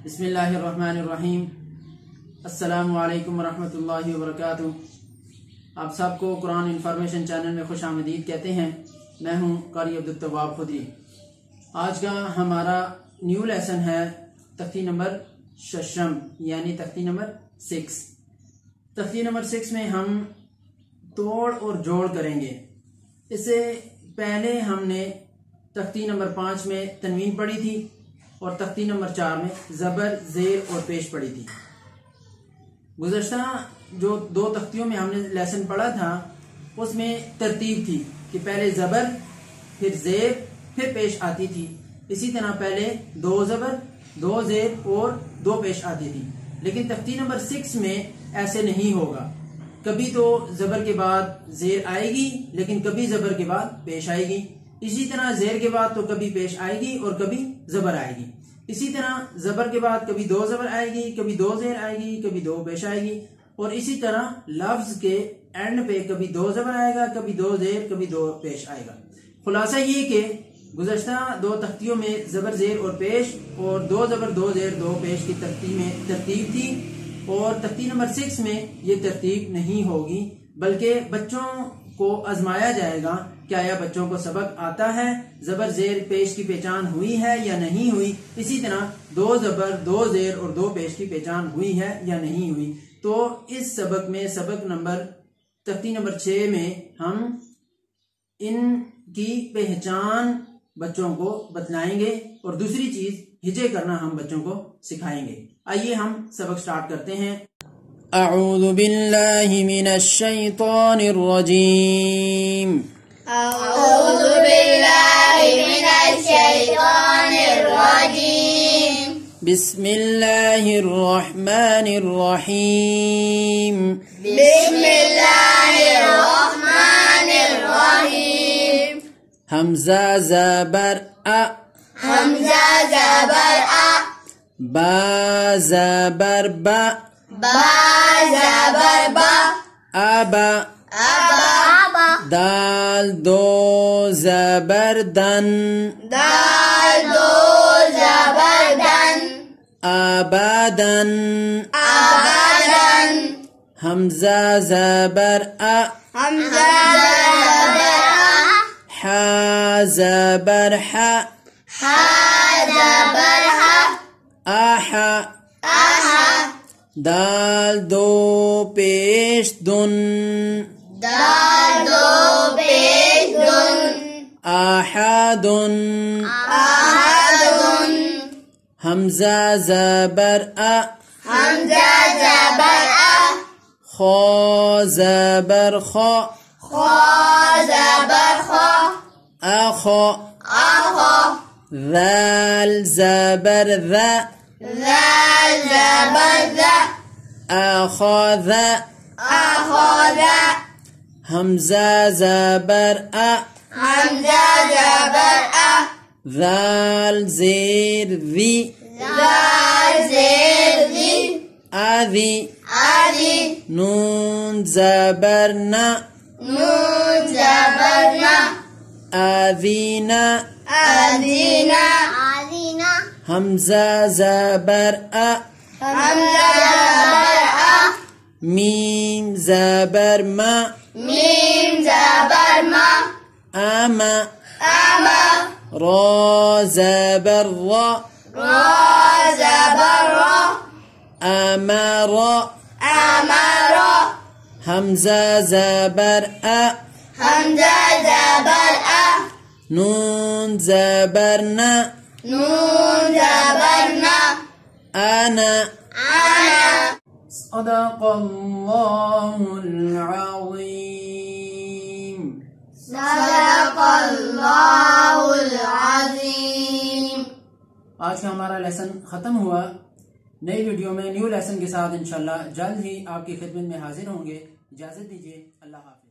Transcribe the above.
बिस्मिल्लाहिर्रहमानिर्रहीम। अस्सलामु अलैकुम वरहमतुल्लाहि वबरकातुहू। आप सबको कुरान इन्फॉर्मेशन चैनल में खुश आमदीद कहते हैं। मैं हूं कारी अब्दुल तव्वाब खुदरी। आज का हमारा न्यू लेसन है तख्ती नंबर शशम यानी तख्ती नंबर 6। तख्ती नंबर 6 में हम तोड़ और जोड़ करेंगे। इससे पहले हमने तख्ती नंबर 5 में तनवीन पढ़ी थी और तख्ती नंबर 4 में जबर, जेर और पेश पढ़ी थी। गुज़श्ता जो 2 तख्तियों में हमने लेसन पढ़ा था उसमें तरतीब थी कि पहले जबर, फिर जेर, फिर पेश आती थी। इसी तरह पहले 2 जबर, 2 जेर और 2 पेश आती थी। लेकिन तख्ती नंबर 6 में ऐसे नहीं होगा। कभी तो जबर के बाद जेर आएगी, लेकिन कभी जबर के बाद पेश आएगी। इसी तरह जेर के बाद तो कभी पेश आएगी और कभी जबर आएगी। इसी तरह जबर के बाद कभी 2 जबर आएगी, कभी 2 जेर आएगी, कभी 2 पेश आएगी। और इसी तरह लफ्ज के एंड पे कभी 2 जबर आएगा, कभी 2 जेर, कभी 2 पेश आएगा। खुलासा ये कि गुज़श्ता 2 तख्तियों में जबर, जेर और पेश और 2 जबर, 2 जेर, 2 पेश की तरतीब थी और तख्ती नंबर 6 में ये तरतीब नहीं होगी, बल्कि बच्चों को आजमाया जाएगा क्या या बच्चों को सबक आता है, जबर, जेर, पेश की पहचान हुई है या नहीं हुई। इसी तरह 2 जबर, 2 जेर और 2 पेश की पहचान हुई है या नहीं हुई। तो इस सबक में सबक नंबर तख्ती नंबर 6 में हम इनकी पहचान बच्चों को बतलाएंगे और दूसरी चीज हिजे करना हम बच्चों को सिखाएंगे। आइए हम सबक स्टार्ट करते हैं। अऊज़ु बिल्लाहि मिनश शैतानिर रजीम। अऊज़ु बिल्लाहि मिनश शैतानिर रजीम। बिस्मिल्लाहिर रहमानिर रहीम। बिस्मिल्लाहिर रहमानिर रहीम। हमजा जबर अ, हमजा जबर आ, बा जबर बा, बा जबर बा, अबा, अबा, दाल 2 जबर दन, दाल 2 जबर दन, अबदन, अबदन। हमजा जबर अ, हमजा जबर आ, हा जबर हा, हा जबर हा, आहा, आहा। दाल 2 पेश दुन, दाल 2 पेश दुन, आहादुन, आहदुन। हमजा जबर अ, हमजा जबर आ, खो जबर खो, खो जबर खो, अखो, आखो। ذال زبر ذا، ذال जबर ذا, أخذ، अखोज़। همزة زبر أ، हमजा जबर आ, ذال زير ذي، ज़ाल ज़ेर ज़ी, أذي، आदि। نون زبر ن، नून जबर ना, أذينا، आदीना, आदीना। همزة زبر أ، हमजा जबर आ, ميم زبر ما، मीम जबर मा, أما، आमा। را زبر را، रा जबर रा, أمر، अमरा। همزة زبر أ، हमजा जबर आ, نون زبر ن، नून जबर ना, أنا، आना। صدق الله العظيم। सदक़ल्लाहुल अज़ीम। आज का हमारा लेसन खत्म हुआ। नई वीडियो में न्यू लेसन के साथ इंशाल्लाह जल्द ही आपकी खिदमत में हाजिर होंगे। इजाजत दीजिए। अल्लाह हाफ़िज़।